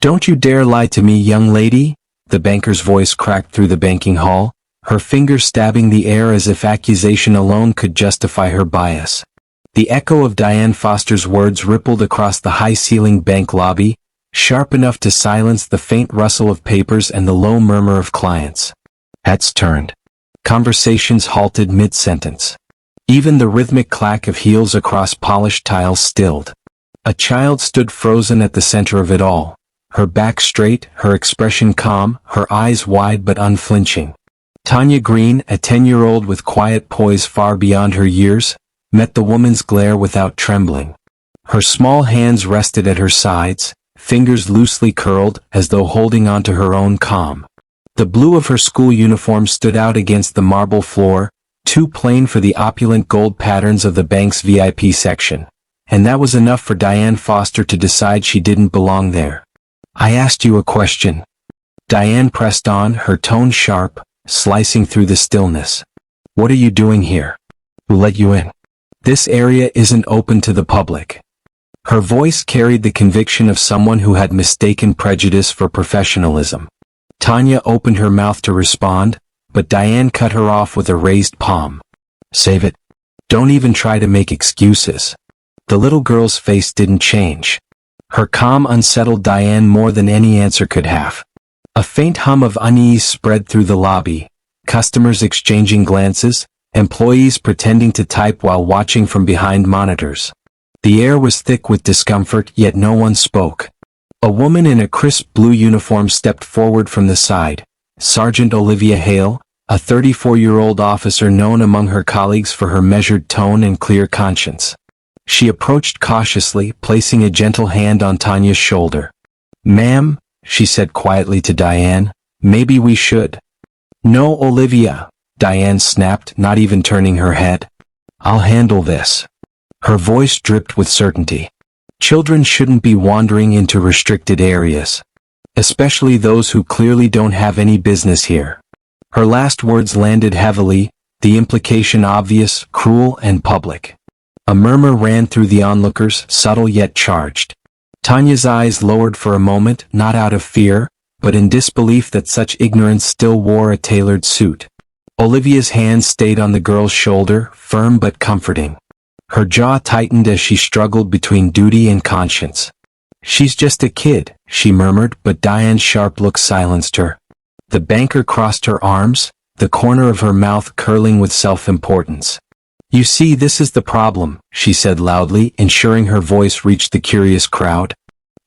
"Don't you dare lie to me, young lady," the banker's voice cracked through the banking hall, her fingers stabbing the air as if accusation alone could justify her bias. The echo of Diane Foster's words rippled across the high-ceilinged bank lobby, sharp enough to silence the faint rustle of papers and the low murmur of clients. Heads turned. Conversations halted mid-sentence. Even the rhythmic clack of heels across polished tiles stilled. A child stood frozen at the center of it all, her back straight, her expression calm, her eyes wide but unflinching. Tanya Green, a 10-year-old with quiet poise far beyond her years, met the woman's glare without trembling. Her small hands rested at her sides, fingers loosely curled as though holding on to her own calm. The blue of her school uniform stood out against the marble floor, too plain for the opulent gold patterns of the bank's VIP section. And that was enough for Diane Foster to decide she didn't belong there. "I asked you a question." Diane pressed on, her tone sharp, slicing through the stillness. "What are you doing here? Who let you in? This area isn't open to the public." Her voice carried the conviction of someone who had mistaken prejudice for professionalism. Tanya opened her mouth to respond, but Diane cut her off with a raised palm. "Save it. Don't even try to make excuses." The little girl's face didn't change. Her calm unsettled Diane more than any answer could have. A faint hum of unease spread through the lobby, customers exchanging glances, employees pretending to type while watching from behind monitors. The air was thick with discomfort, yet no one spoke. A woman in a crisp blue uniform stepped forward from the side, Sergeant Olivia Hale, a 34-year-old officer known among her colleagues for her measured tone and clear conscience. She approached cautiously, placing a gentle hand on Tanya's shoulder. "Ma'am," she said quietly to Diane, "maybe we should." "No, Olivia," Diane snapped, not even turning her head. "I'll handle this." Her voice dripped with certainty. Children shouldn't be wandering into restricted areas. Especially those who clearly don't have any business here. Her last words landed heavily, the implication obvious, cruel, and public. A murmur ran through the onlookers, subtle yet charged. Tanya's eyes lowered for a moment, not out of fear, but in disbelief that such ignorance still wore a tailored suit. Olivia's hand stayed on the girl's shoulder, firm but comforting. Her jaw tightened as she struggled between duty and conscience. "She's just a kid," she murmured, but Diane's sharp look silenced her. The banker crossed her arms, the corner of her mouth curling with self-importance. "You see, this is the problem," she said loudly, ensuring her voice reached the curious crowd.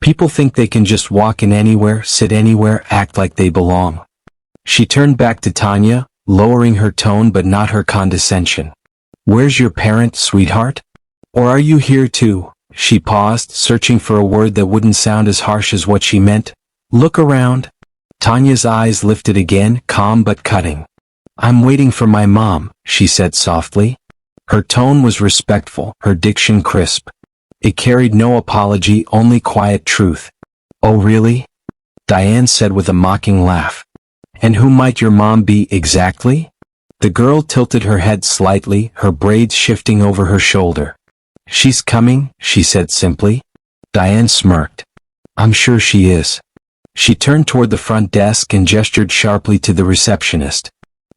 "People think they can just walk in anywhere, sit anywhere, act like they belong." She turned back to Tanya, lowering her tone but not her condescension. "Where's your parent, sweetheart? Or are you here too?" She paused, searching for a word that wouldn't sound as harsh as what she meant. "Look around." Tanya's eyes lifted again, calm but cutting. "I'm waiting for my mom," she said softly. Her tone was respectful, her diction crisp. It carried no apology, only quiet truth. "Oh really?" Diane said with a mocking laugh. "And who might your mom be exactly?" The girl tilted her head slightly, her braids shifting over her shoulder. "She's coming," she said simply. Diane smirked. "I'm sure she is." She turned toward the front desk and gestured sharply to the receptionist.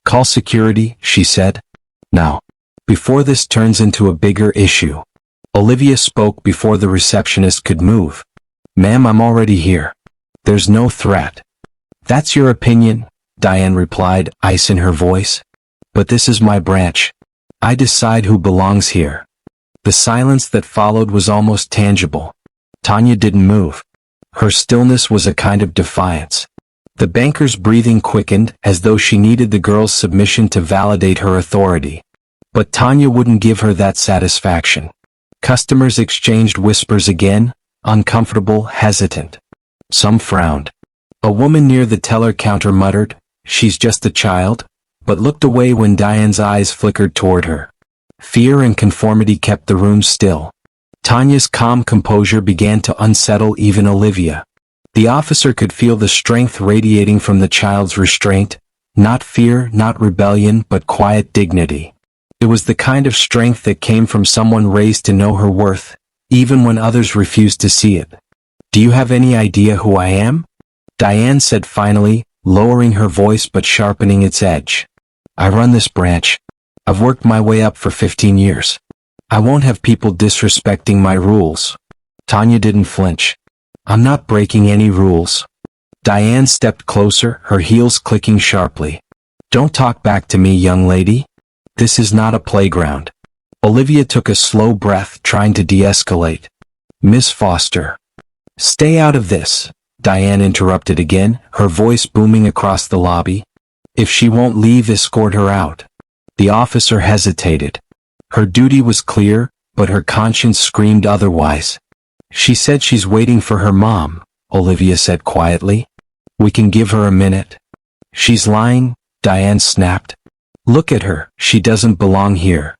"Call security," she said. "Now. Before this turns into a bigger issue." Olivia spoke before the receptionist could move. "Ma'am, I'm already here. There's no threat." "That's your opinion," Diane replied, ice in her voice. "But this is my branch. I decide who belongs here." The silence that followed was almost tangible. Tanya didn't move. Her stillness was a kind of defiance. The banker's breathing quickened, as though she needed the girl's submission to validate her authority. But Tanya wouldn't give her that satisfaction. Customers exchanged whispers again, uncomfortable, hesitant. Some frowned. A woman near the teller counter muttered, "She's just a child," but looked away when Diane's eyes flickered toward her. Fear and conformity kept the room still. Tanya's calm composure began to unsettle even Olivia. The officer could feel the strength radiating from the child's restraint, not fear, not rebellion, but quiet dignity. It was the kind of strength that came from someone raised to know her worth, even when others refused to see it. Do you have any idea who I am? Diane said finally, lowering her voice but sharpening its edge. I run this branch. I've worked my way up for 15 years. I won't have people disrespecting my rules. Tanya didn't flinch. I'm not breaking any rules. Diane stepped closer, her heels clicking sharply. Don't talk back to me, young lady. This is not a playground. Olivia took a slow breath, trying to de-escalate. Miss Foster. Stay out of this, Diane interrupted again, her voice booming across the lobby. If she won't leave, escort her out. The officer hesitated. Her duty was clear, but her conscience screamed otherwise. She said she's waiting for her mom, Olivia said quietly. We can give her a minute. She's lying, Diane snapped. Look at her, she doesn't belong here.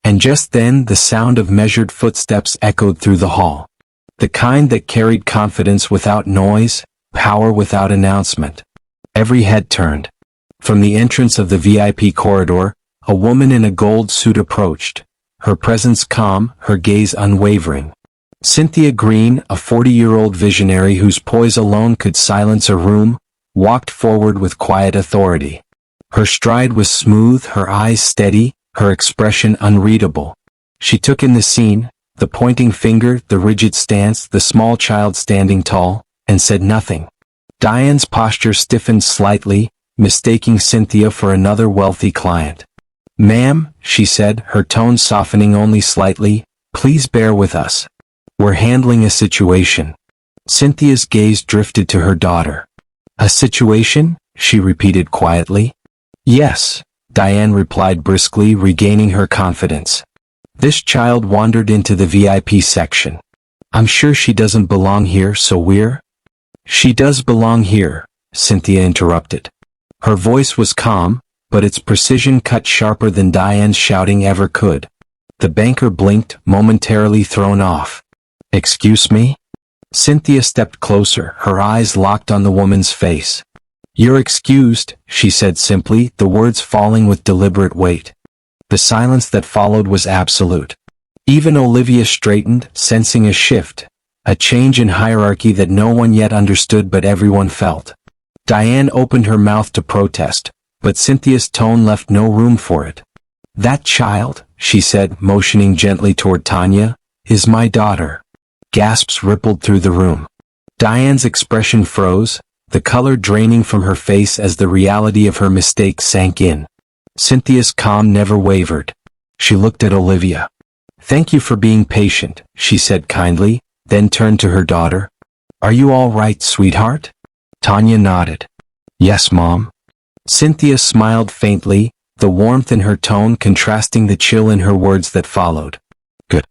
And just then the sound of measured footsteps echoed through the hall. The kind that carried confidence without noise, power without announcement. Every head turned. From the entrance of the VIP corridor, a woman in a gold suit approached, her presence calm, her gaze unwavering. Cynthia Green, a 40-year-old visionary whose poise alone could silence a room, walked forward with quiet authority. Her stride was smooth, her eyes steady, her expression unreadable. She took in the scene, the pointing finger, the rigid stance, the small child standing tall, and said nothing. Diane's posture stiffened slightly, mistaking Cynthia for another wealthy client. Ma'am, she said, her tone softening only slightly, please bear with us. We're handling a situation. Cynthia's gaze drifted to her daughter. A situation? She repeated quietly. Yes, Diane replied briskly, regaining her confidence. This child wandered into the VIP section. I'm sure she doesn't belong here, so we're... She does belong here, Cynthia interrupted. Her voice was calm, but its precision cut sharper than Diane's shouting ever could. The banker blinked, momentarily thrown off. Excuse me? Cynthia stepped closer, her eyes locked on the woman's face. You're excused, she said simply, the words falling with deliberate weight. The silence that followed was absolute. Even Olivia straightened, sensing a shift, a change in hierarchy that no one yet understood but everyone felt. Diane opened her mouth to protest, but Cynthia's tone left no room for it. That child, she said, motioning gently toward Tanya, is my daughter. Gasps rippled through the room. Diane's expression froze, the color draining from her face as the reality of her mistake sank in. Cynthia's calm never wavered. She looked at Olivia. Thank you for being patient, she said kindly, then turned to her daughter. Are you all right, sweetheart? Tanya nodded. Yes, Mom. Cynthia smiled faintly, the warmth in her tone contrasting the chill in her words that followed. Good.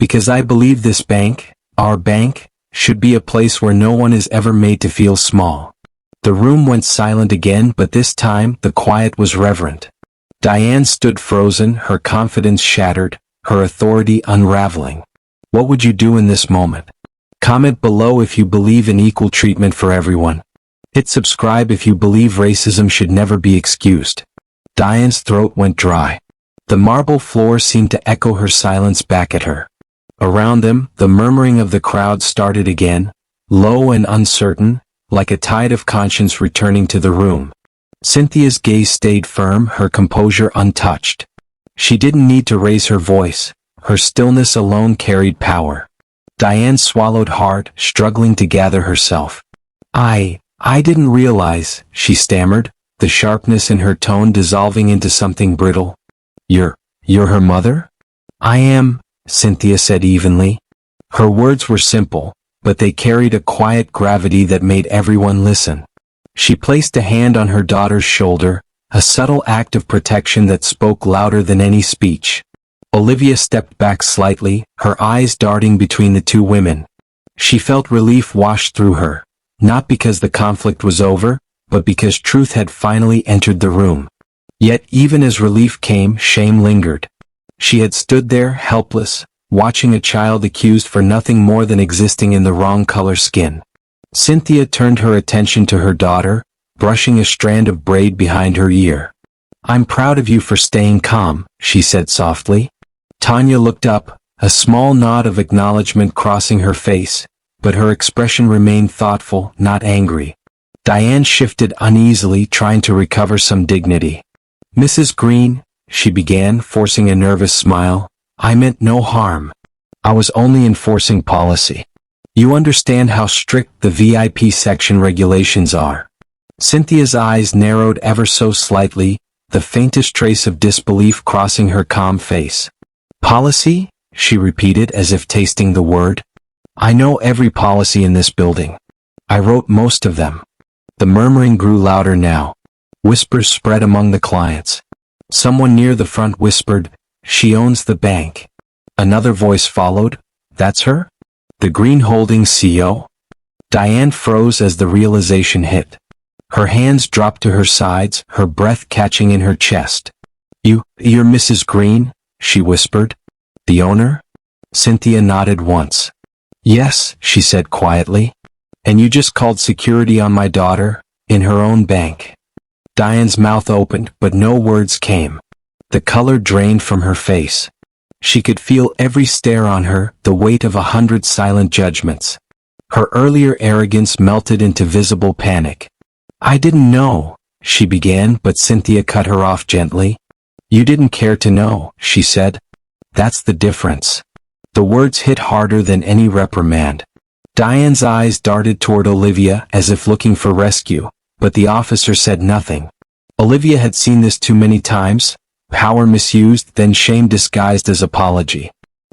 Because I believe this bank, our bank, should be a place where no one is ever made to feel small. The room went silent again, but this time the quiet was reverent. Diane stood frozen, her confidence shattered, her authority unraveling. What would you do in this moment? Comment below if you believe in equal treatment for everyone. Hit subscribe if you believe racism should never be excused. Diane's throat went dry. The marble floor seemed to echo her silence back at her. Around them, the murmuring of the crowd started again, low and uncertain, like a tide of conscience returning to the room. Cynthia's gaze stayed firm, her composure untouched. She didn't need to raise her voice, her stillness alone carried power. Diane swallowed hard, struggling to gather herself. I didn't realize, she stammered, the sharpness in her tone dissolving into something brittle. You're her mother? I am, Cynthia said evenly. Her words were simple, but they carried a quiet gravity that made everyone listen. She placed a hand on her daughter's shoulder, a subtle act of protection that spoke louder than any speech. Olivia stepped back slightly, her eyes darting between the two women. She felt relief wash through her, not because the conflict was over, but because truth had finally entered the room. Yet even as relief came, shame lingered. She had stood there, helpless, watching a child accused for nothing more than existing in the wrong color skin. Cynthia turned her attention to her daughter, brushing a strand of braid behind her ear. I'm proud of you for staying calm, she said softly. Tanya looked up, a small nod of acknowledgement crossing her face. but her expression remained thoughtful, not angry. Diane shifted uneasily, trying to recover some dignity. "Mrs. Green," she began, forcing a nervous smile, "I meant no harm. I was only enforcing policy. You understand how strict the VIP section regulations are." Cynthia's eyes narrowed ever so slightly, the faintest trace of disbelief crossing her calm face. "Policy?" she repeated as if tasting the word. "I know every policy in this building. I wrote most of them." The murmuring grew louder now. Whispers spread among the clients. Someone near the front whispered, "She owns the bank." Another voice followed, "That's her? The Green Holdings CEO?" Diane froze as the realization hit. Her hands dropped to her sides, her breath catching in her chest. You're Mrs. Green?" she whispered. "The owner?" Cynthia nodded once. "Yes," she said quietly. "And you just called security on my daughter, in her own bank." Diane's mouth opened, but no words came. The color drained from her face. She could feel every stare on her, the weight of 100 silent judgments. Her earlier arrogance melted into visible panic. "I didn't know," she began, but Cynthia cut her off gently. "You didn't care to know," she said. "That's the difference." The words hit harder than any reprimand. Diane's eyes darted toward Olivia as if looking for rescue, but the officer said nothing. Olivia had seen this too many times, power misused, then shame disguised as apology.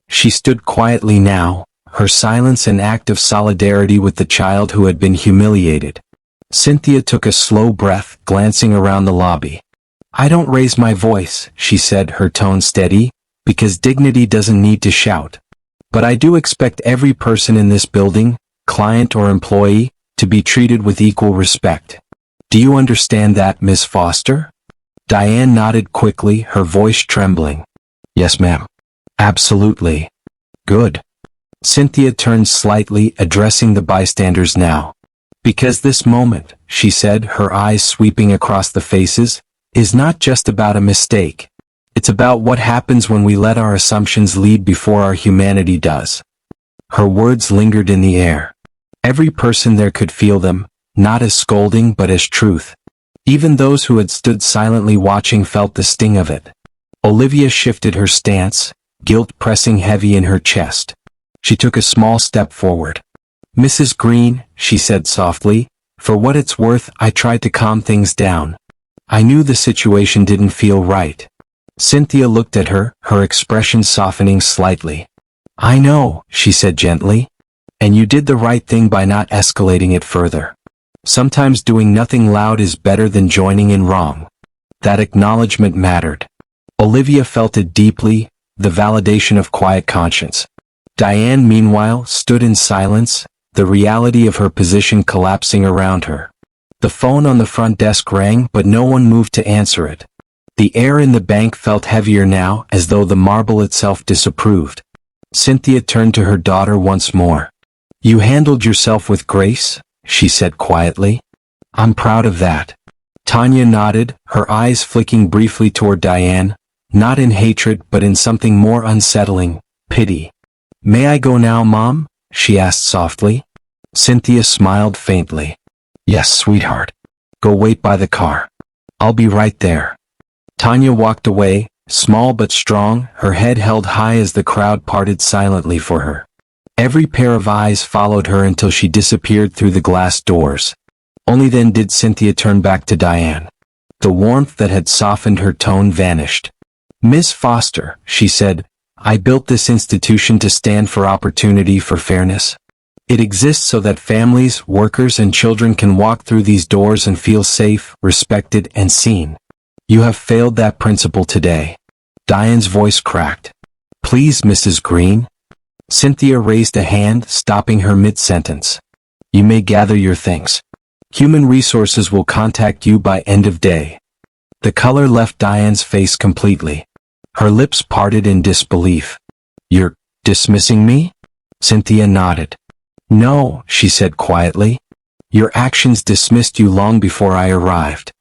She stood quietly now, her silence an act of solidarity with the child who had been humiliated. Cynthia took a slow breath, glancing around the lobby. "I don't raise my voice," she said, her tone steady, "because dignity doesn't need to shout. But I do expect every person in this building, client or employee, to be treated with equal respect. Do you understand that, Miss Foster?" Diane nodded quickly, her voice trembling. "Yes, ma'am. Absolutely." "Good." Cynthia turned slightly, addressing the bystanders now. "Because this moment," she said, her eyes sweeping across the faces, "is not just about a mistake. It's about what happens when we let our assumptions lead before our humanity does." Her words lingered in the air. Every person there could feel them, not as scolding but as truth. Even those who had stood silently watching felt the sting of it. Olivia shifted her stance, guilt pressing heavy in her chest. She took a small step forward. "Mrs. Green," she said softly, "for what it's worth, I tried to calm things down. I knew the situation didn't feel right." Cynthia looked at her, her expression softening slightly. "I know," she said gently. "And you did the right thing by not escalating it further. Sometimes doing nothing loud is better than joining in wrong." That acknowledgement mattered. Olivia felt it deeply, the validation of quiet conscience. Diane, meanwhile, stood in silence, the reality of her position collapsing around her. The phone on the front desk rang, but no one moved to answer it. The air in the bank felt heavier now, as though the marble itself disapproved. Cynthia turned to her daughter once more. "You handled yourself with grace," she said quietly. "I'm proud of that." Tanya nodded, her eyes flicking briefly toward Diane, not in hatred but in something more unsettling, pity. "May I go now, Mom?" she asked softly. Cynthia smiled faintly. "Yes, sweetheart. Go wait by the car. I'll be right there." Tanya walked away, small but strong, her head held high as the crowd parted silently for her. Every pair of eyes followed her until she disappeared through the glass doors. Only then did Cynthia turn back to Diane. The warmth that had softened her tone vanished. "Miss Foster," she said, "I built this institution to stand for opportunity, for fairness. It exists so that families, workers, and children can walk through these doors and feel safe, respected, and seen. You have failed that principle today." Diane's voice cracked. "Please, Mrs. Green." Cynthia raised a hand, stopping her mid-sentence. "You may gather your things. Human Resources will contact you by end of day." The color left Diane's face completely. Her lips parted in disbelief. "You're dismissing me?" Cynthia nodded. "No," she said quietly. "Your actions dismissed you long before I arrived."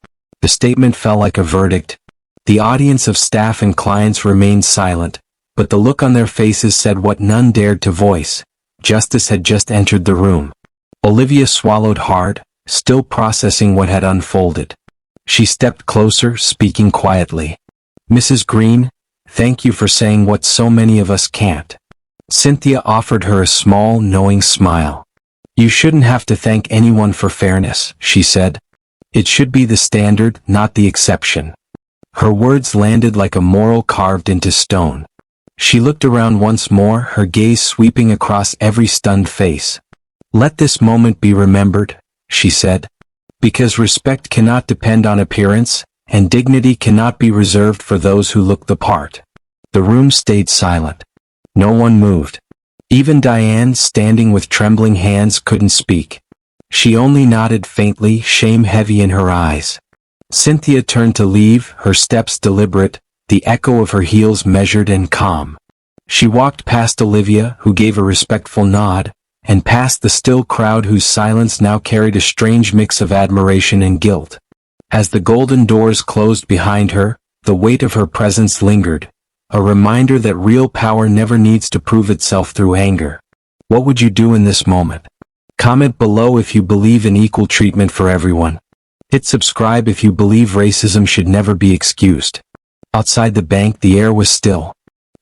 The statement fell like a verdict. The audience of staff and clients remained silent, but the look on their faces said what none dared to voice. Justice had just entered the room. Olivia swallowed hard, still processing what had unfolded. She stepped closer, speaking quietly. "Mrs. Green, thank you for saying what so many of us can't." Cynthia offered her a small, knowing smile. "You shouldn't have to thank anyone for fairness," she said. "It should be the standard, not the exception." Her words landed like a moral carved into stone. She looked around once more, her gaze sweeping across every stunned face. "Let this moment be remembered," she said. "Because respect cannot depend on appearance, and dignity cannot be reserved for those who look the part." The room stayed silent. No one moved. Even Diane, standing with trembling hands, couldn't speak. She only nodded faintly, shame heavy in her eyes. Cynthia turned to leave, her steps deliberate, the echo of her heels measured and calm. She walked past Olivia, who gave a respectful nod, and past the still crowd whose silence now carried a strange mix of admiration and guilt. As the golden doors closed behind her, the weight of her presence lingered, a reminder that real power never needs to prove itself through anger. What would you do in this moment? Comment below if you believe in equal treatment for everyone. Hit subscribe if you believe racism should never be excused. Outside the bank, the air was still.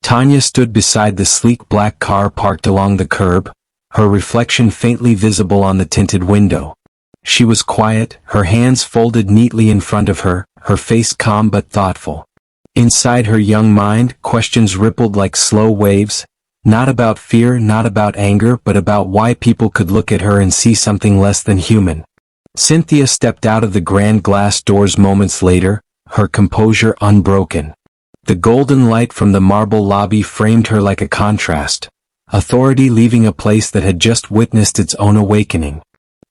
Tanya stood beside the sleek black car parked along the curb, her reflection faintly visible on the tinted window. She was quiet, her hands folded neatly in front of her, her face calm but thoughtful. Inside her young mind, questions rippled like slow waves, not about fear, not about anger, but about why people could look at her and see something less than human. Cynthia stepped out of the grand glass doors moments later, her composure unbroken. The golden light from the marble lobby framed her like a contrast, authority leaving a place that had just witnessed its own awakening.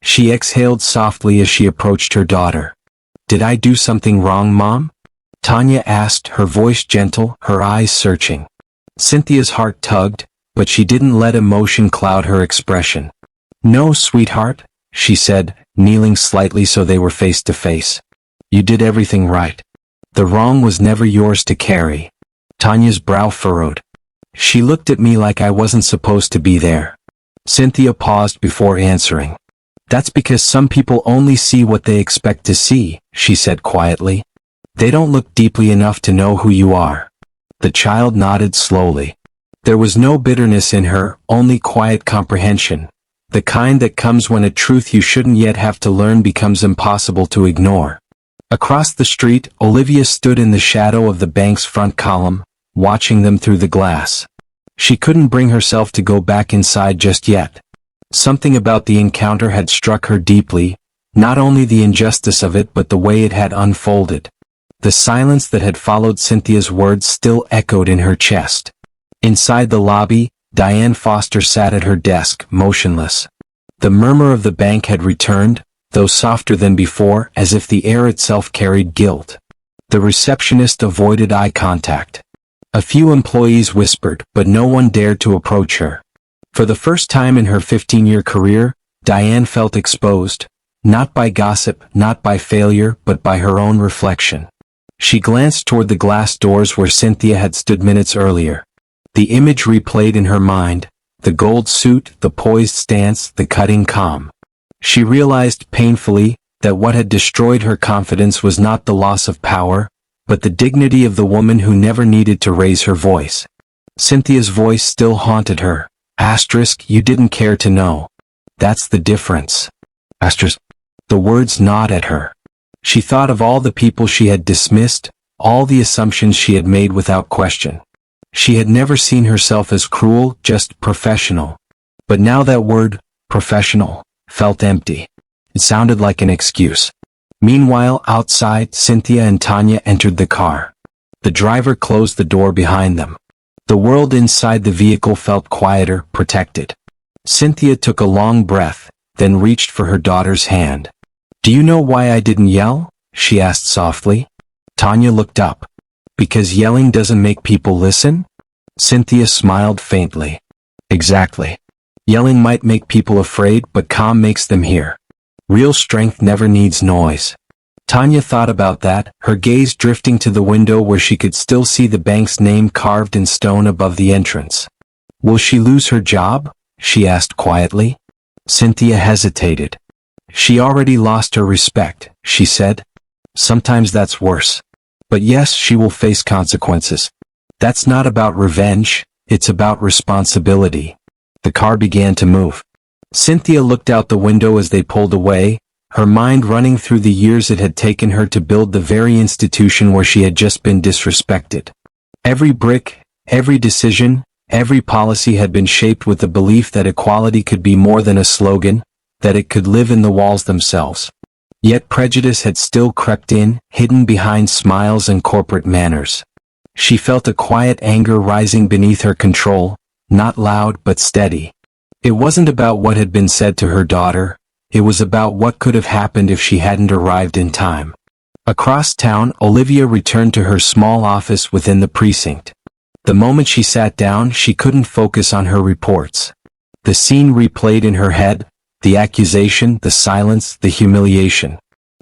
She exhaled softly as she approached her daughter. "Did I do something wrong, Mom?" Tanya asked, her voice gentle, her eyes searching. Cynthia's heart tugged, but she didn't let emotion cloud her expression. "No, sweetheart," she said, kneeling slightly so they were face to face. "You did everything right. The wrong was never yours to carry." Tanya's brow furrowed. "She looked at me like I wasn't supposed to be there." Cynthia paused before answering. "That's because some people only see what they expect to see," she said quietly. "They don't look deeply enough to know who you are." The child nodded slowly. There was no bitterness in her, only quiet comprehension, the kind that comes when a truth you shouldn't yet have to learn becomes impossible to ignore. Across the street, Olivia stood in the shadow of the bank's front column, watching them through the glass. She couldn't bring herself to go back inside just yet. Something about the encounter had struck her deeply, not only the injustice of it but the way it had unfolded. The silence that had followed Cynthia's words still echoed in her chest. Inside the lobby, Diane Foster sat at her desk, motionless. The murmur of the bank had returned, though softer than before, as if the air itself carried guilt. The receptionist avoided eye contact. A few employees whispered, but no one dared to approach her. For the first time in her 15-year career, Diane felt exposed, not by gossip, not by failure, but by her own reflection. She glanced toward the glass doors where Cynthia had stood minutes earlier. The image replayed in her mind, the gold suit, the poised stance, the cutting calm. She realized painfully that what had destroyed her confidence was not the loss of power, but the dignity of the woman who never needed to raise her voice. Cynthia's voice still haunted her. "You didn't care to know. That's the difference." The words gnawed at her. She thought of all the people she had dismissed, all the assumptions she had made without question. She had never seen herself as cruel, just professional. But now that word, professional, felt empty. It sounded like an excuse. Meanwhile, outside, Cynthia and Tanya entered the car. The driver closed the door behind them. The world inside the vehicle felt quieter, protected. Cynthia took a long breath, then reached for her daughter's hand. "Do you know why I didn't yell?" she asked softly. Tanya looked up. "Because yelling doesn't make people listen?" Cynthia smiled faintly. "Exactly. Yelling might make people afraid, but calm makes them hear. Real strength never needs noise." Tanya thought about that, her gaze drifting to the window where she could still see the bank's name carved in stone above the entrance. "Will she lose her job?" she asked quietly. Cynthia hesitated. She already lost her respect, she said. Sometimes that's worse. But yes, she will face consequences. That's not about revenge, it's about responsibility. The car began to move. Cynthia looked out the window as they pulled away, her mind running through the years it had taken her to build the very institution where she had just been disrespected. Every brick, every decision, every policy had been shaped with the belief that equality could be more than a slogan, that it could live in the walls themselves. Yet prejudice had still crept in, hidden behind smiles and corporate manners. She felt a quiet anger rising beneath her control, not loud but steady. It wasn't about what had been said to her daughter, it was about what could have happened if she hadn't arrived in time. Across town, Olivia returned to her small office within the precinct. The moment she sat down, she couldn't focus on her reports. The scene replayed in her head, the accusation, the silence, the humiliation.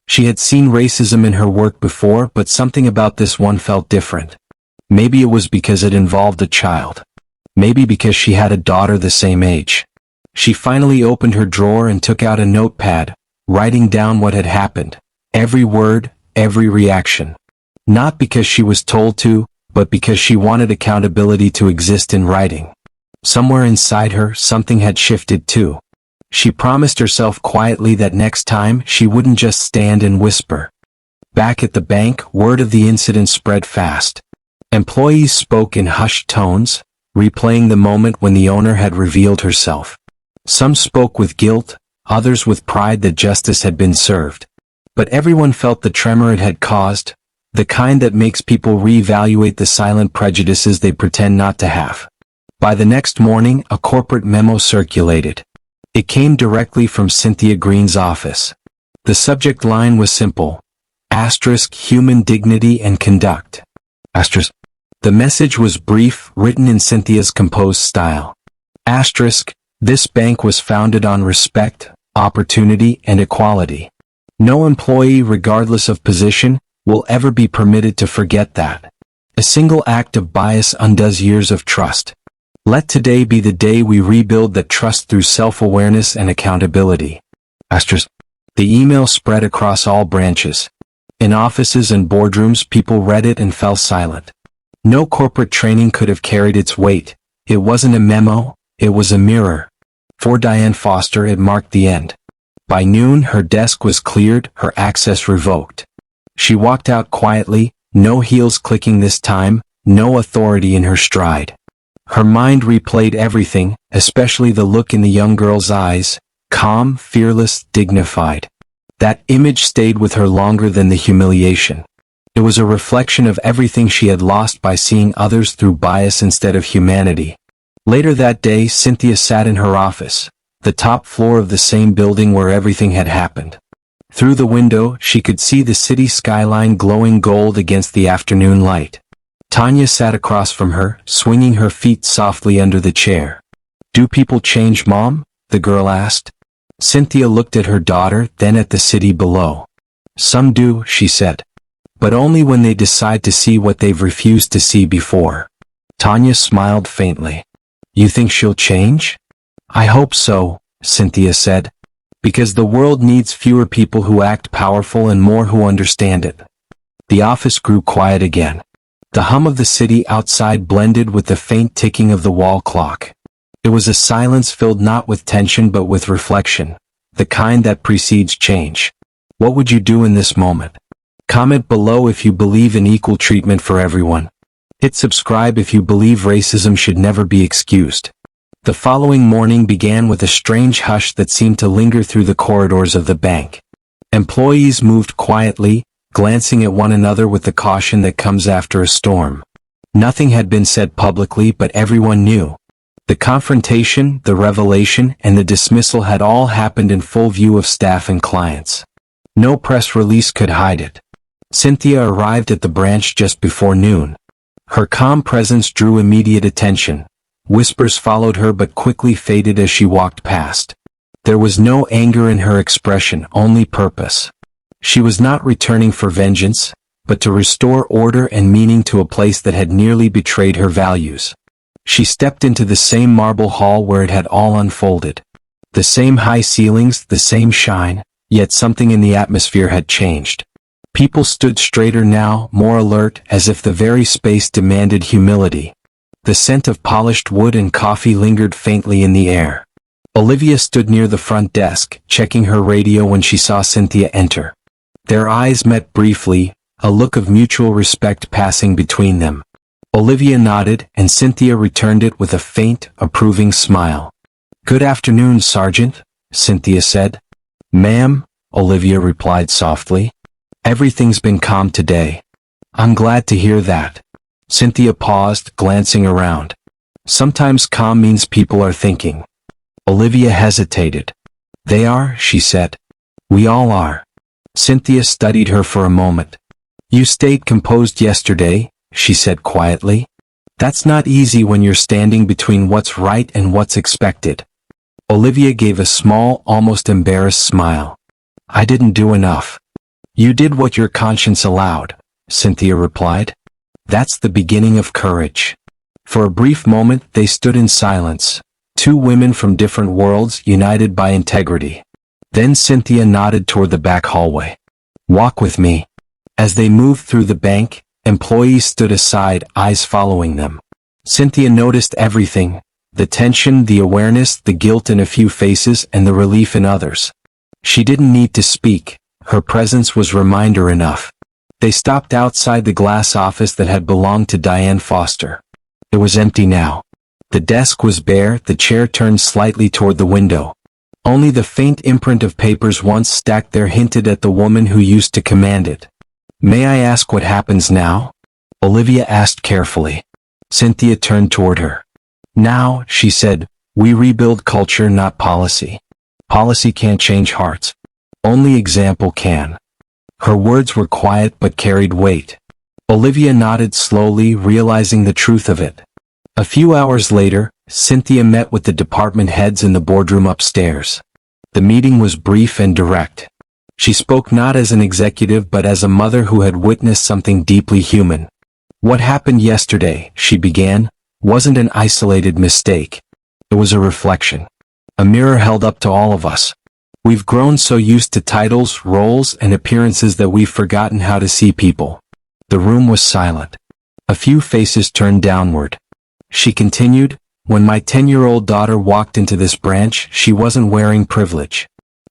She had seen racism in her work before, but something about this one felt different. Maybe it was because it involved a child. Maybe because she had a daughter the same age. She finally opened her drawer and took out a notepad, writing down what had happened. Every word, every reaction. Not because she was told to, but because she wanted accountability to exist in writing. Somewhere inside her, something had shifted too. She promised herself quietly that next time, she wouldn't just stand and whisper. Back at the bank, word of the incident spread fast. Employees spoke in hushed tones, replaying the moment when the owner had revealed herself. Some spoke with guilt, others with pride that justice had been served. But everyone felt the tremor it had caused, the kind that makes people reevaluate the silent prejudices they pretend not to have. By the next morning, a corporate memo circulated. It came directly from Cynthia Green's office. The subject line was simple. Human dignity and conduct. The message was brief, written in Cynthia's composed style. This bank was founded on respect, opportunity, and equality. No employee, regardless of position, will ever be permitted to forget that. A single act of bias undoes years of trust. Let today be the day we rebuild that trust through self-awareness and accountability. The email spread across all branches. In offices and boardrooms, people read it and fell silent. No corporate training could have carried its weight. It wasn't a memo, it was a mirror. For Diane Foster, it marked the end. By noon, her desk was cleared, her access revoked. She walked out quietly, no heels clicking this time, no authority in her stride. Her mind replayed everything, especially the look in the young girl's eyes, calm, fearless, dignified. That image stayed with her longer than the humiliation. It was a reflection of everything she had lost by seeing others through bias instead of humanity. Later that day, Cynthia sat in her office, the top floor of the same building where everything had happened. Through the window, she could see the city skyline glowing gold against the afternoon light. Tanya sat across from her, swinging her feet softly under the chair. "Do people change, Mom?" the girl asked. Cynthia looked at her daughter, then at the city below. "Some do," she said. "But only when they decide to see what they've refused to see before." Tanya smiled faintly. "You think she'll change?" "I hope so," Cynthia said. "Because the world needs fewer people who act powerful and more who understand it." The office grew quiet again. The hum of the city outside blended with the faint ticking of the wall clock. It was a silence filled not with tension but with reflection, the kind that precedes change. What would you do in this moment? Comment below if you believe in equal treatment for everyone. Hit subscribe if you believe racism should never be excused. The following morning began with a strange hush that seemed to linger through the corridors of the bank. Employees moved quietly, glancing at one another with the caution that comes after a storm. Nothing had been said publicly, but everyone knew. The confrontation, the revelation, and the dismissal had all happened in full view of staff and clients. No press release could hide it. Cynthia arrived at the branch just before noon. Her calm presence drew immediate attention. Whispers followed her but quickly faded as she walked past. There was no anger in her expression, only purpose. She was not returning for vengeance, but to restore order and meaning to a place that had nearly betrayed her values. She stepped into the same marble hall where it had all unfolded. The same high ceilings, the same shine, yet something in the atmosphere had changed. People stood straighter now, more alert, as if the very space demanded humility. The scent of polished wood and coffee lingered faintly in the air. Olivia stood near the front desk, checking her radio when she saw Cynthia enter. Their eyes met briefly, a look of mutual respect passing between them. Olivia nodded, and Cynthia returned it with a faint, approving smile. "Good afternoon, Sergeant," Cynthia said. "Ma'am," Olivia replied softly. "Everything's been calm today." "I'm glad to hear that." Cynthia paused, glancing around. "Sometimes calm means people are thinking." Olivia hesitated. "They are," she said. "We all are." Cynthia studied her for a moment. "You stayed composed yesterday," she said quietly. "That's not easy when you're standing between what's right and what's expected." Olivia gave a small, almost embarrassed smile. "I didn't do enough." "You did what your conscience allowed," Cynthia replied. "That's the beginning of courage." For a brief moment they stood in silence, two women from different worlds united by integrity. Then Cynthia nodded toward the back hallway. "Walk with me." As they moved through the bank, employees stood aside, eyes following them. Cynthia noticed everything: the tension, the awareness, the guilt in a few faces, and the relief in others. She didn't need to speak. Her presence was reminder enough. They stopped outside the glass office that had belonged to Diane Foster. It was empty now. The desk was bare, the chair turned slightly toward the window. Only the faint imprint of papers once stacked there hinted at the woman who used to command it. "May I ask what happens now?" Olivia asked carefully. Cynthia turned toward her. "Now," she said, "we rebuild culture, not policy. Policy can't change hearts. Only example can." Her words were quiet but carried weight. Olivia nodded slowly, realizing the truth of it. A few hours later, Cynthia met with the department heads in the boardroom upstairs. The meeting was brief and direct. She spoke not as an executive but as a mother who had witnessed something deeply human. "What happened yesterday," she began, "wasn't an isolated mistake. It was a reflection. A mirror held up to all of us. We've grown so used to titles, roles, and appearances that we've forgotten how to see people." The room was silent. A few faces turned downward. She continued, "When my 10-year-old daughter walked into this branch, she wasn't wearing privilege.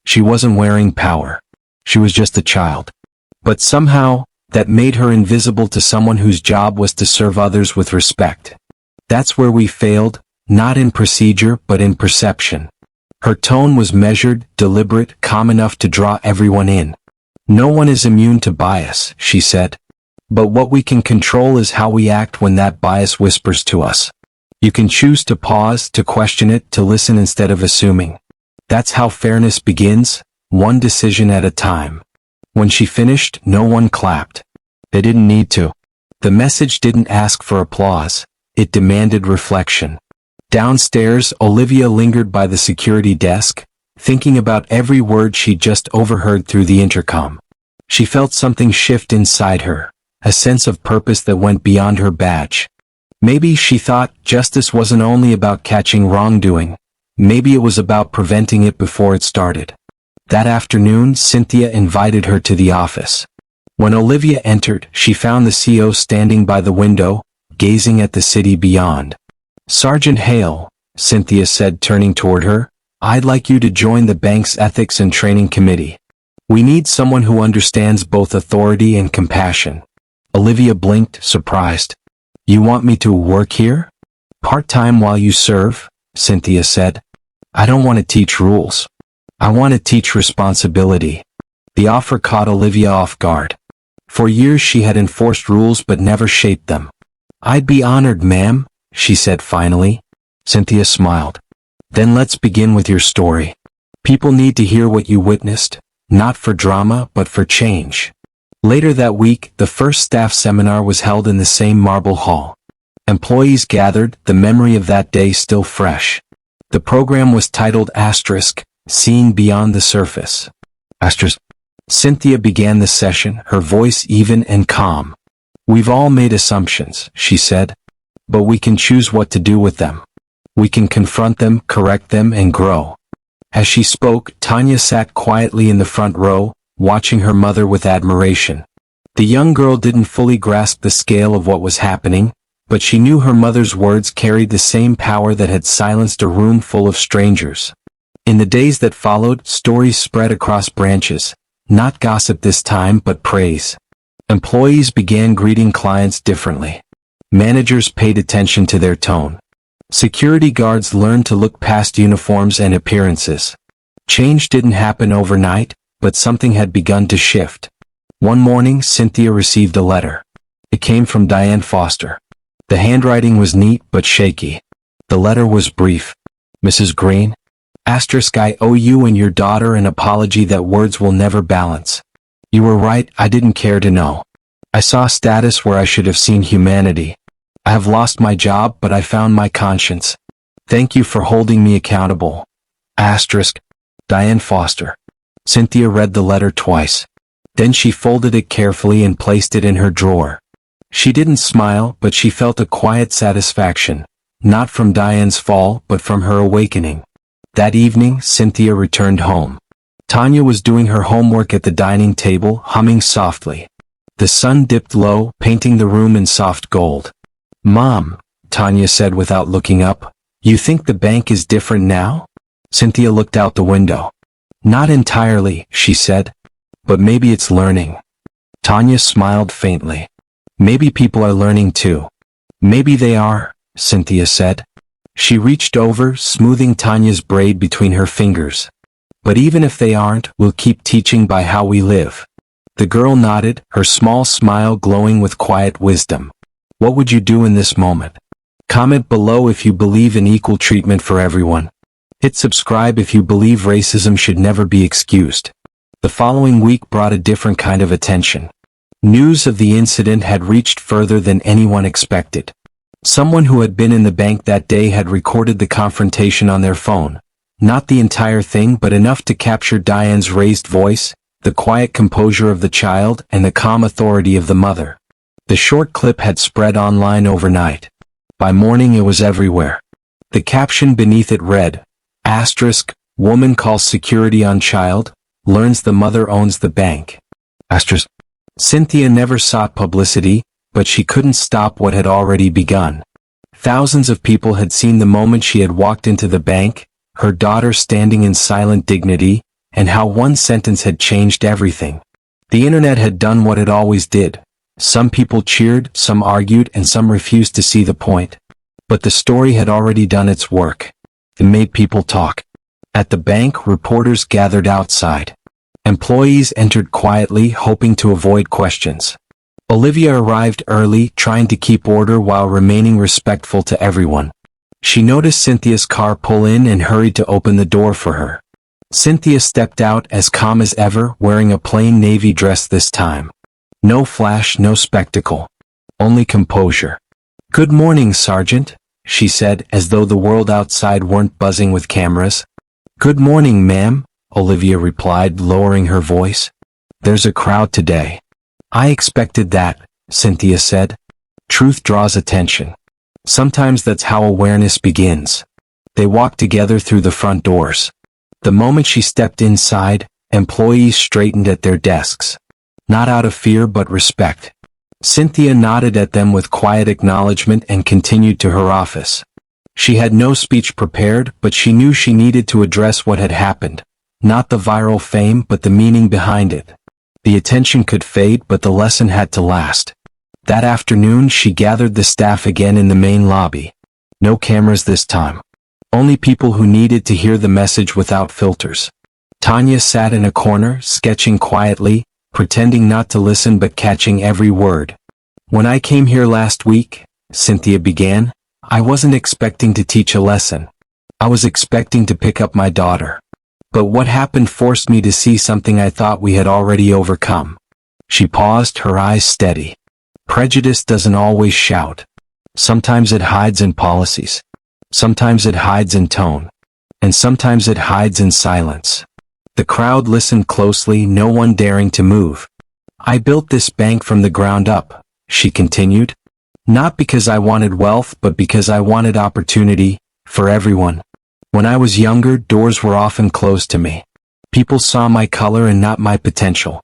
She wasn't wearing power. She was just a child. But somehow, that made her invisible to someone whose job was to serve others with respect. That's where we failed, not in procedure but in perception." Her tone was measured, deliberate, calm enough to draw everyone in. "No one is immune to bias," she said. "But what we can control is how we act when that bias whispers to us. You can choose to pause, to question it, to listen instead of assuming. That's how fairness begins, one decision at a time." When she finished, no one clapped. They didn't need to. The message didn't ask for applause. It demanded reflection. Downstairs, Olivia lingered by the security desk, thinking about every word she'd just overheard through the intercom. She felt something shift inside her, a sense of purpose that went beyond her badge. Maybe, she thought, justice wasn't only about catching wrongdoing. Maybe it was about preventing it before it started. That afternoon, Cynthia invited her to the office. When Olivia entered, she found the CO standing by the window, gazing at the city beyond. "Sergeant Hale," Cynthia said, turning toward her, "I'd like you to join the bank's Ethics and Training Committee. We need someone who understands both authority and compassion." Olivia blinked, surprised. "You want me to work here? Part-time while you serve?" Cynthia said. "I don't want to teach rules. I want to teach responsibility." The offer caught Olivia off guard. For years she had enforced rules but never shaped them. "I'd be honored, ma'am," she said finally. Cynthia smiled. "Then let's begin with your story. People need to hear what you witnessed, not for drama but for change." Later that week, the first staff seminar was held in the same marble hall. Employees gathered, the memory of that day still fresh. The program was titled Seeing Beyond the Surface. Cynthia began the session, her voice even and calm. "We've all made assumptions," she said. But we can choose what to do with them. We can confront them, correct them, and grow. As she spoke, Tanya sat quietly in the front row, watching her mother with admiration. The young girl didn't fully grasp the scale of what was happening, but she knew her mother's words carried the same power that had silenced a room full of strangers. In the days that followed, stories spread across branches, not gossip this time but praise. Employees began greeting clients differently. Managers paid attention to their tone. Security guards learned to look past uniforms and appearances. Change didn't happen overnight, but something had begun to shift. One morning, Cynthia received a letter. It came from Diane Foster. The handwriting was neat but shaky. The letter was brief. Mrs. Green, I owe you and your daughter an apology that words will never balance. You were right, I didn't care to know. I saw status where I should have seen humanity. I have lost my job, but I found my conscience. Thank you for holding me accountable. Diane Foster. Cynthia read the letter twice. Then she folded it carefully and placed it in her drawer. She didn't smile, but she felt a quiet satisfaction, not from Diane's fall, but from her awakening. That evening, Cynthia returned home. Tanya was doing her homework at the dining table, humming softly. The sun dipped low, painting the room in soft gold. Mom, Tanya said without looking up, you think the bank is different now? Cynthia looked out the window. Not entirely, she said. But maybe it's learning. Tanya smiled faintly. Maybe people are learning too. Maybe they are, Cynthia said. She reached over, smoothing Tanya's braid between her fingers. But even if they aren't, we'll keep teaching by how we live. The girl nodded, her small smile glowing with quiet wisdom. What would you do in this moment? Comment below if you believe in equal treatment for everyone. Hit subscribe if you believe racism should never be excused. The following week brought a different kind of attention. News of the incident had reached further than anyone expected. Someone who had been in the bank that day had recorded the confrontation on their phone. Not the entire thing, but enough to capture Diane's raised voice, the quiet composure of the child, and the calm authority of the mother. The short clip had spread online overnight. By morning it was everywhere. The caption beneath it read, "Woman calls security on child, learns the mother owns the bank." Cynthia never sought publicity, but she couldn't stop what had already begun. Thousands of people had seen the moment she had walked into the bank, her daughter standing in silent dignity, and how one sentence had changed everything. The internet had done what it always did. Some people cheered, some argued, and some refused to see the point. But the story had already done its work. It made people talk. At the bank, reporters gathered outside. Employees entered quietly, hoping to avoid questions. Olivia arrived early, trying to keep order while remaining respectful to everyone. She noticed Cynthia's car pull in and hurried to open the door for her. Cynthia stepped out as calm as ever, wearing a plain navy dress this time. No flash, no spectacle. Only composure. "Good morning, Sergeant," she said, as though the world outside weren't buzzing with cameras. "Good morning, ma'am," Olivia replied, lowering her voice. "There's a crowd today." "I expected that," Cynthia said. Truth draws attention. Sometimes that's how awareness begins. They walked together through the front doors. The moment she stepped inside, employees straightened at their desks. Not out of fear but respect. Cynthia nodded at them with quiet acknowledgement and continued to her office. She had no speech prepared, but she knew she needed to address what had happened. Not the viral fame, but the meaning behind it. The attention could fade, but the lesson had to last. That afternoon, she gathered the staff again in the main lobby. No cameras this time. Only people who needed to hear the message without filters. Tanya sat in a corner, sketching quietly, pretending not to listen but catching every word. "When I came here last week," Cynthia began, "I wasn't expecting to teach a lesson. I was expecting to pick up my daughter. But what happened forced me to see something I thought we had already overcome." She paused, her eyes steady. Prejudice doesn't always shout. Sometimes it hides in policies. Sometimes it hides in tone. And sometimes it hides in silence. The crowd listened closely, no one daring to move. "I built this bank from the ground up," she continued. Not because I wanted wealth, but because I wanted opportunity, for everyone. When I was younger, doors were often closed to me. People saw my color and not my potential.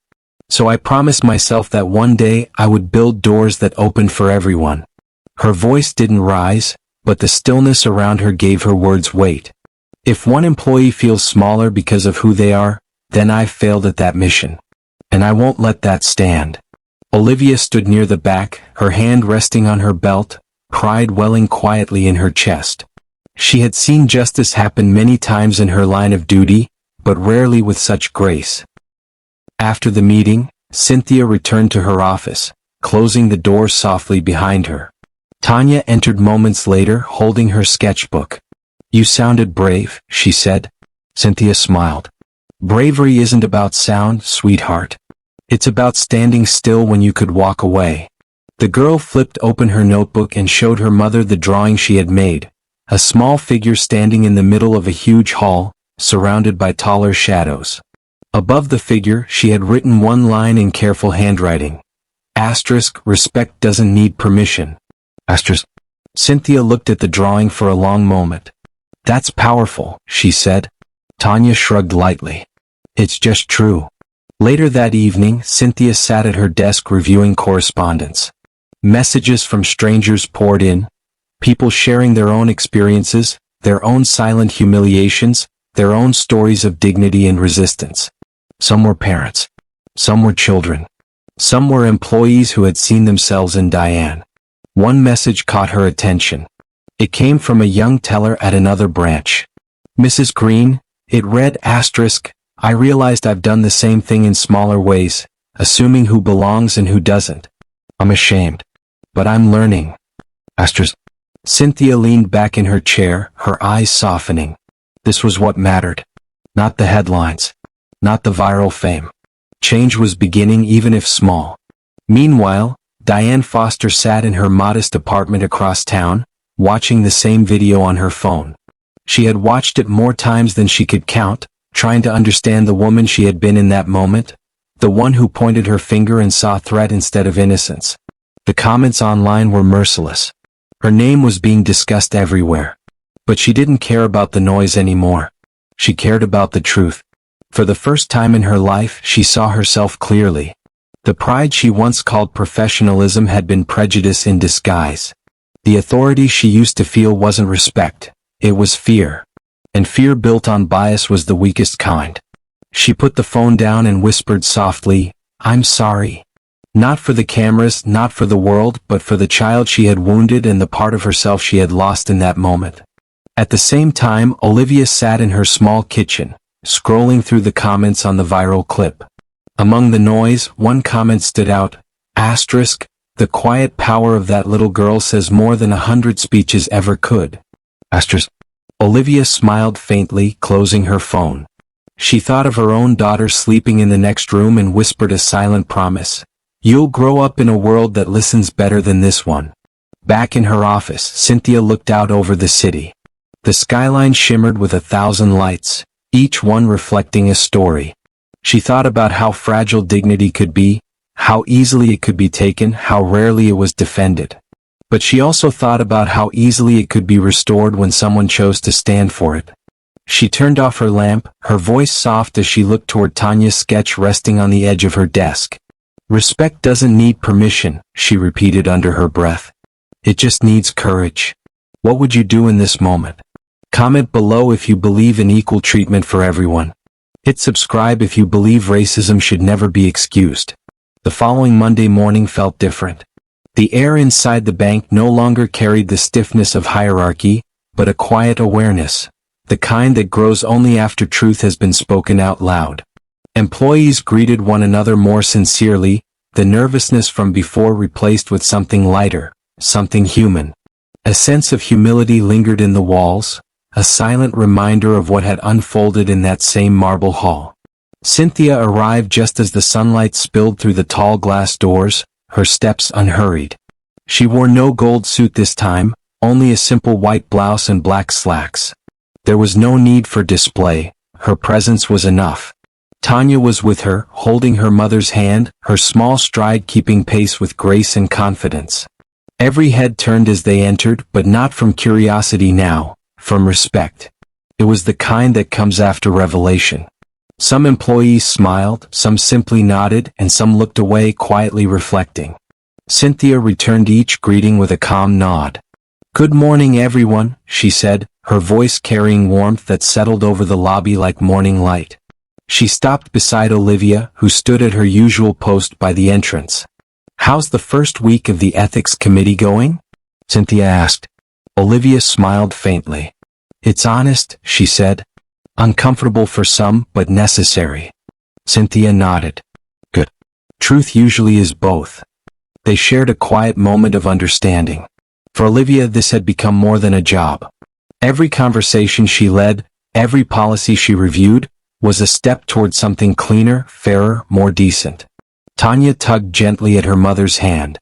So I promised myself that one day I would build doors that opened for everyone. Her voice didn't rise, but the stillness around her gave her words weight. If one employee feels smaller because of who they are, then I've failed at that mission. And I won't let that stand. Olivia stood near the back, her hand resting on her belt, pride welling quietly in her chest. She had seen justice happen many times in her line of duty, but rarely with such grace. After the meeting, Cynthia returned to her office, closing the door softly behind her. Tanya entered moments later, holding her sketchbook. "You sounded brave," she said. Cynthia smiled. "Bravery isn't about sound, sweetheart. It's about standing still when you could walk away." The girl flipped open her notebook and showed her mother the drawing she had made, a small figure standing in the middle of a huge hall, surrounded by taller shadows. Above the figure, she had written one line in careful handwriting. Asterisk, respect doesn't need permission. Asterisk. Cynthia looked at the drawing for a long moment. "That's powerful," she said. Tanya shrugged lightly. "It's just true." Later that evening, Cynthia sat at her desk reviewing correspondence. Messages from strangers poured in, people sharing their own experiences, their own silent humiliations, their own stories of dignity and resistance. Some were parents. Some were children. Some were employees who had seen themselves in Diane. One message caught her attention. It came from a young teller at another branch. "Mrs. Green," it read, asterisk, "I realized I've done the same thing in smaller ways, assuming who belongs and who doesn't. I'm ashamed. But I'm learning." Asterisk. Cynthia leaned back in her chair, her eyes softening. This was what mattered. Not the headlines. Not the viral fame. Change was beginning, even if small. Meanwhile, Diane Foster sat in her modest apartment across town, watching the same video on her phone. She had watched it more times than she could count, trying to understand the woman she had been in that moment, the one who pointed her finger and saw threat instead of innocence. The comments online were merciless. Her name was being discussed everywhere. But she didn't care about the noise anymore. She cared about the truth. For the first time in her life, she saw herself clearly. The pride she once called professionalism had been prejudice in disguise. The authority she used to feel wasn't respect, it was fear. And fear built on bias was the weakest kind. She put the phone down and whispered softly, "I'm sorry." Not for the cameras, not for the world, but for the child she had wounded and the part of herself she had lost in that moment. At the same time, Olivia sat in her small kitchen, scrolling through the comments on the viral clip. Among the noise, one comment stood out, asterisk, "The quiet power of that little girl says more than 100 speeches ever could." Asterisk. Olivia smiled faintly, closing her phone. She thought of her own daughter sleeping in the next room and whispered a silent promise. "You'll grow up in a world that listens better than this one." Back in her office, Cynthia looked out over the city. The skyline shimmered with 1,000 lights, each one reflecting a story. She thought about how fragile dignity could be, how easily it could be taken, how rarely it was defended. But she also thought about how easily it could be restored when someone chose to stand for it. She turned off her lamp, her voice soft as she looked toward Tanya's sketch resting on the edge of her desk. "Respect doesn't need permission," she repeated under her breath. "It just needs courage." What would you do in this moment? Comment below if you believe in equal treatment for everyone. Hit subscribe if you believe racism should never be excused. The following Monday morning felt different. The air inside the bank no longer carried the stiffness of hierarchy, but a quiet awareness, the kind that grows only after truth has been spoken out loud. Employees greeted one another more sincerely, the nervousness from before replaced with something lighter, something human. A sense of humility lingered in the walls, a silent reminder of what had unfolded in that same marble hall. Cynthia arrived just as the sunlight spilled through the tall glass doors, her steps unhurried. She wore no gold suit this time, only a simple white blouse and black slacks. There was no need for display, her presence was enough. Tanya was with her, holding her mother's hand, her small stride keeping pace with grace and confidence. Every head turned as they entered, but not from curiosity now, from respect. It was the kind that comes after revelation. Some employees smiled, some simply nodded, and some looked away, quietly reflecting. Cynthia returned each greeting with a calm nod. "Good morning, everyone," she said, her voice carrying warmth that settled over the lobby like morning light. She stopped beside Olivia, who stood at her usual post by the entrance. "How's the first week of the ethics committee going?" Cynthia asked. Olivia smiled faintly. "It's honest," she said. "Uncomfortable for some, but necessary." Cynthia nodded. "Good. Truth usually is both." They shared a quiet moment of understanding. For Olivia, this had become more than a job. Every conversation she led, every policy she reviewed, was a step toward something cleaner, fairer, more decent. Tanya tugged gently at her mother's hand.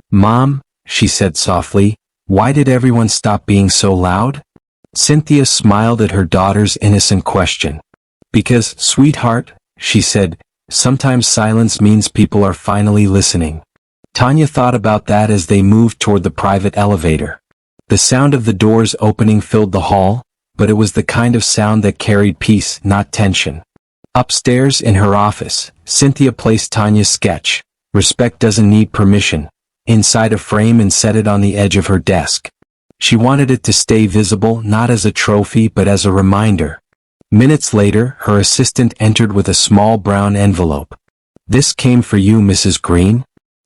"Mom," she said softly, "why did everyone stop being so loud?" Cynthia smiled at her daughter's innocent question. "Because, sweetheart," she said, "sometimes silence means people are finally listening." Tanya thought about that as they moved toward the private elevator. The sound of the doors opening filled the hall, but it was the kind of sound that carried peace, not tension. Upstairs in her office, Cynthia placed Tanya's sketch, "Respect Doesn't Need Permission," inside a frame and set it on the edge of her desk. She wanted it to stay visible, not as a trophy but as a reminder. Minutes later, her assistant entered with a small brown envelope. "This came for you, Mrs. Green.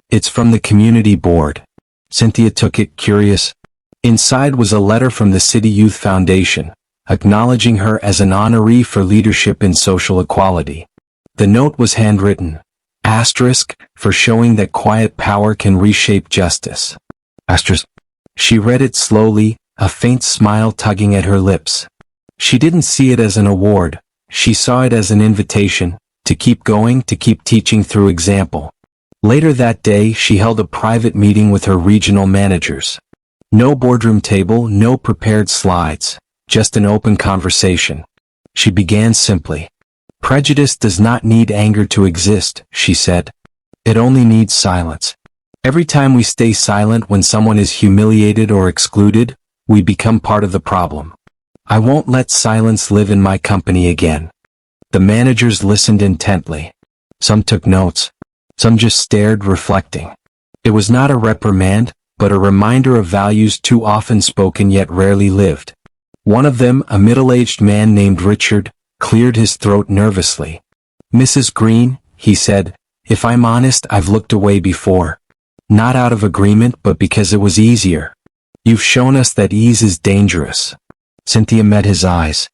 It's from the community board." Cynthia took it, curious. Inside was a letter from the City Youth Foundation, acknowledging her as an honoree for leadership in social equality. The note was handwritten, asterisk, for showing that quiet power can reshape justice. Asterisk. She read it slowly, a faint smile tugging at her lips. She didn't see it as an award, she saw it as an invitation, to keep going, to keep teaching through example. Later that day, she held a private meeting with her regional managers. No boardroom table, no prepared slides, just an open conversation. She began simply. "Prejudice does not need anger to exist," she said. "It only needs silence. Every time we stay silent when someone is humiliated or excluded, we become part of the problem. I won't let silence live in my company again." The managers listened intently. Some took notes. Some just stared, reflecting. It was not a reprimand, but a reminder of values too often spoken yet rarely lived. One of them, a middle-aged man named Richard, cleared his throat nervously. "Mrs. Green," he said, "if I'm honest, I've looked away before. Not out of agreement, but because it was easier. You've shown us that ease is dangerous." Cynthia met his eyes.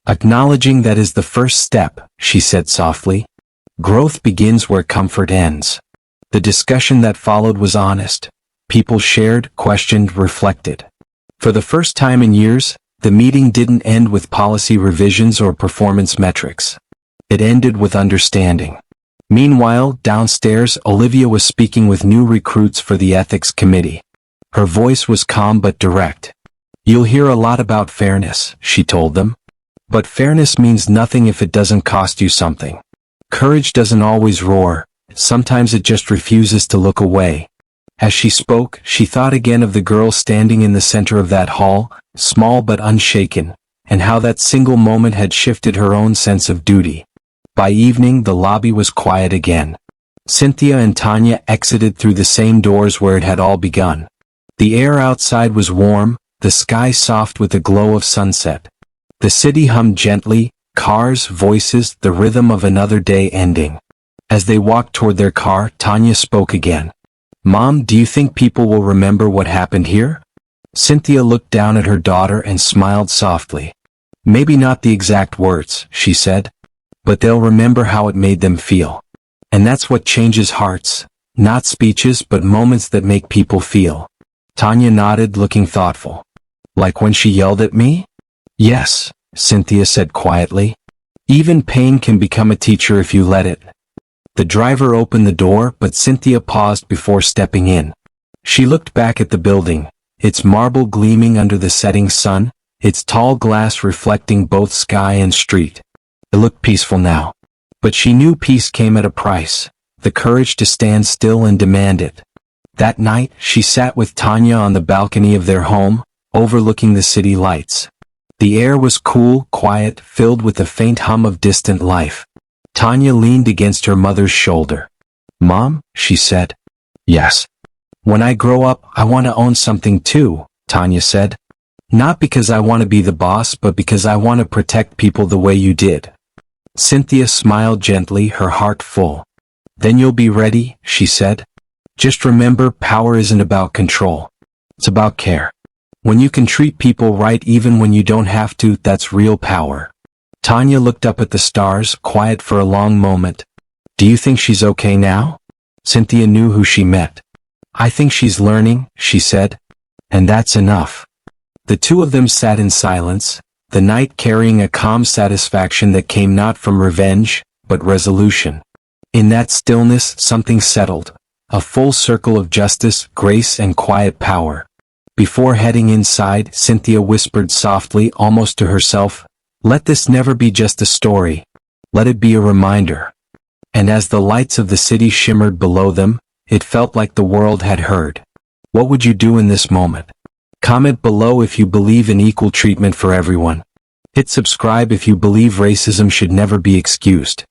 "Acknowledging that is the first step," she said softly. "Growth begins where comfort ends." The discussion that followed was honest. People shared, questioned, reflected. For the first time in years, the meeting didn't end with policy revisions or performance metrics. It ended with understanding. Meanwhile, downstairs, Olivia was speaking with new recruits for the ethics committee. Her voice was calm but direct. "You'll hear a lot about fairness," she told them. "But fairness means nothing if it doesn't cost you something. Courage doesn't always roar, sometimes it just refuses to look away." As she spoke, she thought again of the girl standing in the center of that hall, small but unshaken, and how that single moment had shifted her own sense of duty. By evening, the lobby was quiet again. Cynthia and Tanya exited through the same doors where it had all begun. The air outside was warm, the sky soft with the glow of sunset. The city hummed gently, cars, voices, the rhythm of another day ending. As they walked toward their car, Tanya spoke again. "Mom, do you think people will remember what happened here?" Cynthia looked down at her daughter and smiled softly. "Maybe not the exact words," she said, "but they'll remember how it made them feel. And that's what changes hearts, not speeches but moments that make people feel." Tanya nodded, looking thoughtful. "Like when she yelled at me?" "Yes," Cynthia said quietly. "Even pain can become a teacher if you let it." The driver opened the door, but Cynthia paused before stepping in. She looked back at the building, its marble gleaming under the setting sun, its tall glass reflecting both sky and street. It looked peaceful now. But she knew peace came at a price, the courage to stand still and demand it. That night, she sat with Tanya on the balcony of their home, overlooking the city lights. The air was cool, quiet, filled with the faint hum of distant life. Tanya leaned against her mother's shoulder. "Mom," she said. "Yes." "When I grow up, I want to own something too," Tanya said. "Not because I want to be the boss, but because I want to protect people the way you did." Cynthia smiled gently, her heart full. "Then you'll be ready," she said. "Just remember, power isn't about control. It's about care. When you can treat people right even when you don't have to, that's real power." Tanya looked up at the stars, quiet for a long moment. "Do you think she's okay now?" Cynthia knew who she met. "I think she's learning," she said. "And that's enough." The two of them sat in silence, the night carrying a calm satisfaction that came not from revenge, but resolution. In that stillness, something settled. A full circle of justice, grace, and quiet power. Before heading inside, Cynthia whispered softly, almost to herself, "Let this never be just a story. Let it be a reminder." And as the lights of the city shimmered below them, it felt like the world had heard. What would you do in this moment? Comment below if you believe in equal treatment for everyone. Hit subscribe if you believe racism should never be excused.